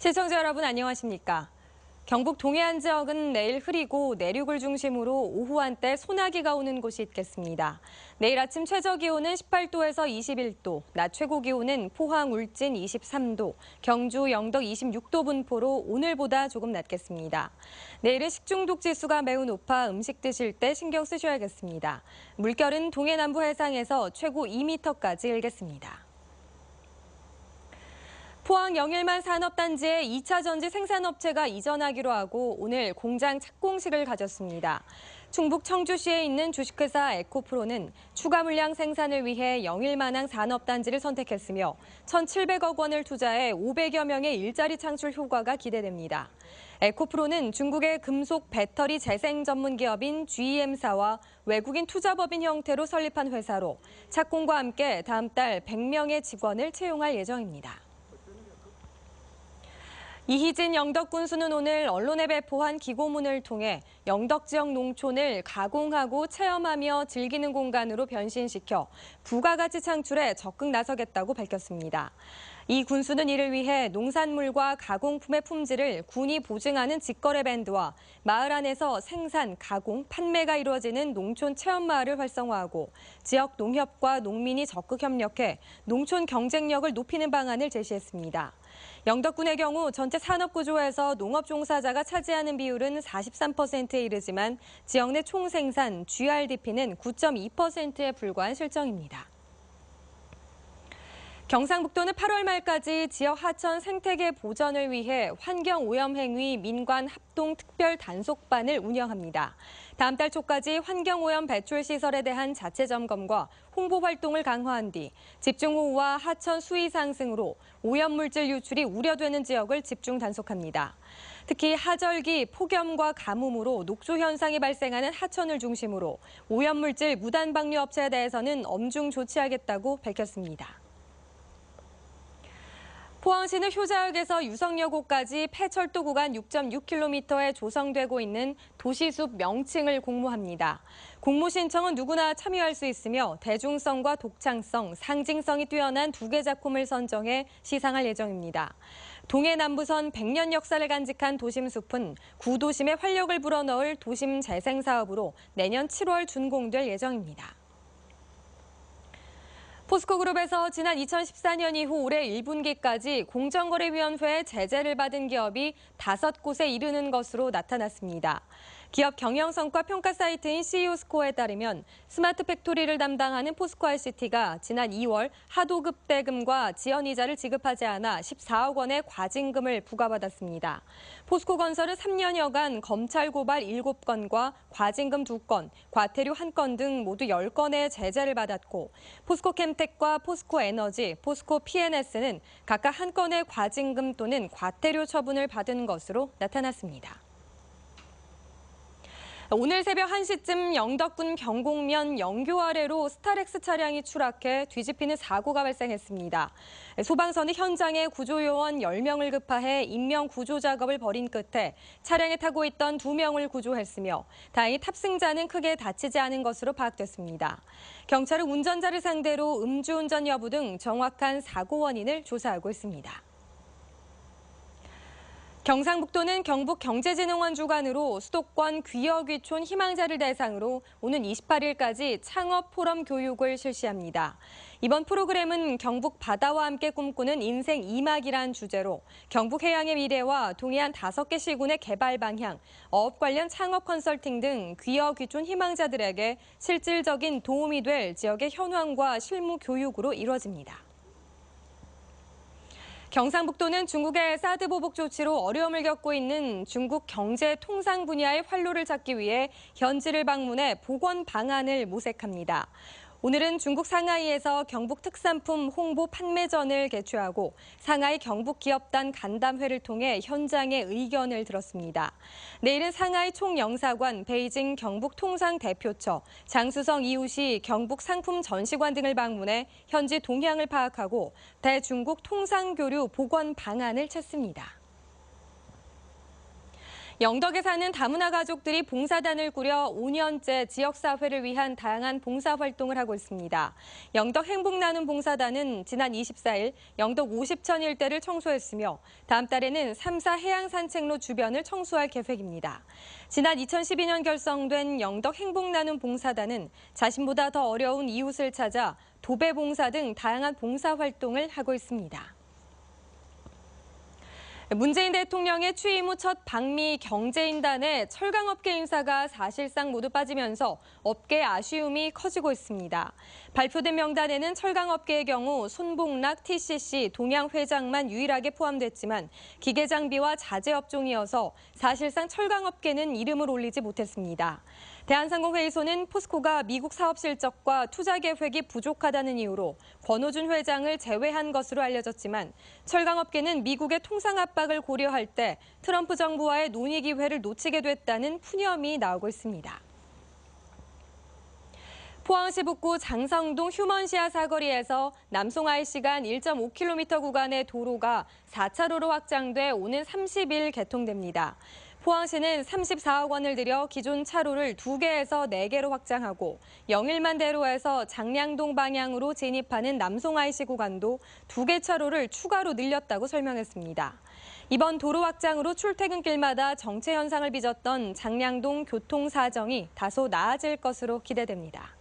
시청자 여러분 안녕하십니까? 경북 동해안 지역은 내일 흐리고 내륙을 중심으로 오후 한때 소나기가 오는 곳이 있겠습니다. 내일 아침 최저기온은 18도에서 21도, 낮 최고기온은 포항 울진 23도, 경주 영덕 26도 분포로 오늘보다 조금 낮겠습니다. 내일은 식중독 지수가 매우 높아 음식 드실 때 신경 쓰셔야겠습니다. 물결은 동해 남부 해상에서 최고 2m까지 일겠습니다. 포항 영일만 산업단지에 2차 전지 생산업체가 이전하기로 하고 오늘 공장 착공식을 가졌습니다. 충북 청주시에 있는 주식회사 에코프로는 추가 물량 생산을 위해 영일만항 산업단지를 선택했으며 1,700억 원을 투자해 500여 명의 일자리 창출 효과가 기대됩니다. 에코프로는 중국의 금속 배터리 재생 전문 기업인 GM사와 외국인 투자법인 형태로 설립한 회사로 착공과 함께 다음 달 100명의 직원을 채용할 예정입니다. 이희진 영덕 군수는 오늘 언론에 배포한 기고문을 통해 영덕 지역 농촌을 가공하고 체험하며 즐기는 공간으로 변신시켜 부가가치 창출에 적극 나서겠다고 밝혔습니다. 이 군수는 이를 위해 농산물과 가공품의 품질을 군이 보증하는 직거래 밴드와 마을 안에서 생산, 가공, 판매가 이루어지는 농촌 체험마을을 활성화하고 지역 농협과 농민이 적극 협력해 농촌 경쟁력을 높이는 방안을 제시했습니다. 영덕군의 경우 전체 산업구조에서 농업 종사자가 차지하는 비율은 43%에 이르지만 지역 내 총생산 GRDP는 9.2%에 불과한 실정입니다. 경상북도는 8월 말까지 지역 하천 생태계 보전을 위해 환경오염행위 민관 합동 특별 단속반을 운영합니다. 다음 달 초까지 환경오염 배출 시설에 대한 자체 점검과 홍보 활동을 강화한 뒤 집중호우와 하천 수위 상승으로 오염물질 유출이 우려되는 지역을 집중 단속합니다. 특히 하절기, 폭염과 가뭄으로 녹조 현상이 발생하는 하천을 중심으로 오염물질 무단 방류 업체에 대해서는 엄중 조치하겠다고 밝혔습니다. 포항시는 효자역에서 유성여고까지 폐철도 구간 6.6km에 조성되고 있는 도시숲 명칭을 공모합니다. 공모 신청은 누구나 참여할 수 있으며 대중성과 독창성, 상징성이 뛰어난 2개 작품을 선정해 시상할 예정입니다. 동해 남부선 100년 역사를 간직한 도심숲은 구도심에 활력을 불어넣을 도심 재생 사업으로 내년 7월 준공될 예정입니다. 포스코그룹에서 지난 2014년 이후 올해 1분기까지 공정거래위원회의 제재를 받은 기업이 5곳에 이르는 것으로 나타났습니다. 기업 경영성과 평가 사이트인 CEO스코어에 따르면 스마트 팩토리를 담당하는 포스코 ICT가 지난 2월 하도급 대금과 지연이자를 지급하지 않아 14억 원의 과징금을 부과받았습니다. 포스코건설은 3년여간 검찰 고발 7건과 과징금 2건, 과태료 1건 등 모두 10건의 제재를 받았고 포스코캠텍과 포스코에너지, 포스코 P&S는 각각 1건의 과징금 또는 과태료 처분을 받은 것으로 나타났습니다. 오늘 새벽 1시쯤 영덕군 경곡면 영교 아래로 스타렉스 차량이 추락해 뒤집히는 사고가 발생했습니다. 소방서는 현장에 구조요원 10명을 급파해 인명 구조 작업을 벌인 끝에 차량에 타고 있던 2명을 구조했으며 다행히 탑승자는 크게 다치지 않은 것으로 파악됐습니다. 경찰은 운전자를 상대로 음주운전 여부 등 정확한 사고 원인을 조사하고 있습니다. 경상북도는 경북경제진흥원 주관으로 수도권 귀여귀촌 희망자를 대상으로 오는 28일까지 창업 포럼 교육을 실시합니다. 이번 프로그램은 경북 바다와 함께 꿈꾸는 인생 2막이란 주제로 경북 해양의 미래와 동해안 5개 시군의 개발 방향, 어업 관련 창업 컨설팅 등 귀여귀촌 희망자들에게 실질적인 도움이 될 지역의 현황과 실무 교육으로 이루어집니다. 경상북도는 중국의 사드 보복 조치로 어려움을 겪고 있는 중국 경제 통상 분야의 활로를 찾기 위해 현지를 방문해 복원 방안을 모색합니다. 오늘은 중국 상하이에서 경북 특산품 홍보 판매전을 개최하고 상하이 경북기업단 간담회를 통해 현장의 의견을 들었습니다. 내일은 상하이 총영사관, 베이징 경북통상대표처, 장수성 이웃이 경북상품전시관 등을 방문해 현지 동향을 파악하고 대중국 통상교류 복원 방안을 찾습니다. 영덕에 사는 다문화 가족들이 봉사단을 꾸려 5년째 지역사회를 위한 다양한 봉사활동을 하고 있습니다. 영덕 행복나눔 봉사단은 지난 24일 영덕 50천 일대를 청소했으며 다음 달에는 3사 해양산책로 주변을 청소할 계획입니다. 지난 2012년 결성된 영덕 행복나눔 봉사단은 자신보다 더 어려운 이웃을 찾아 도배봉사 등 다양한 봉사활동을 하고 있습니다. 문재인 대통령의 취임 후 첫 방미 경제인단에 철강업계 인사가 사실상 모두 빠지면서 업계의 아쉬움이 커지고 있습니다. 발표된 명단에는 철강업계의 경우 손봉락 TCC 동양 회장만 유일하게 포함됐지만 기계장비와 자재업종이어서 사실상 철강업계는 이름을 올리지 못했습니다. 대한상공회의소는 포스코가 미국 사업 실적과 투자 계획이 부족하다는 이유로 권오준 회장을 제외한 것으로 알려졌지만 철강업계는 미국의 통상 압박을 고려할 때 트럼프 정부와의 논의 기회를 놓치게 됐다는 푸념이 나오고 있습니다. 포항시 북구 장성동 휴먼시아 사거리에서 남송 IC간 1.5km 구간의 도로가 4차로로 확장돼 오는 30일 개통됩니다. 포항시는 34억 원을 들여 기존 차로를 2개에서 4개로 확장하고 영일만 대로에서 장량동 방향으로 진입하는 남송 IC 구간도 2개 차로를 추가로 늘렸다고 설명했습니다. 이번 도로 확장으로 출퇴근길마다 정체 현상을 빚었던 장량동 교통 사정이 다소 나아질 것으로 기대됩니다.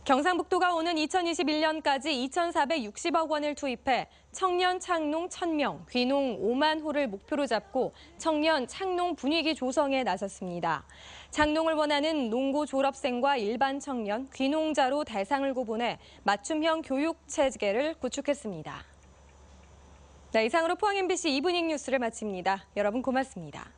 경상북도가 오는 2021년까지 2,460억 원을 투입해 청년 창농 1,000명, 귀농 5만 호를 목표로 잡고 청년 창농 분위기 조성에 나섰습니다. 창농을 원하는 농고 졸업생과 일반 청년, 귀농자로 대상을 구분해 맞춤형 교육 체계를 구축했습니다. 네, 이상으로 포항 MBC 이브닝 뉴스를 마칩니다. 여러분 고맙습니다.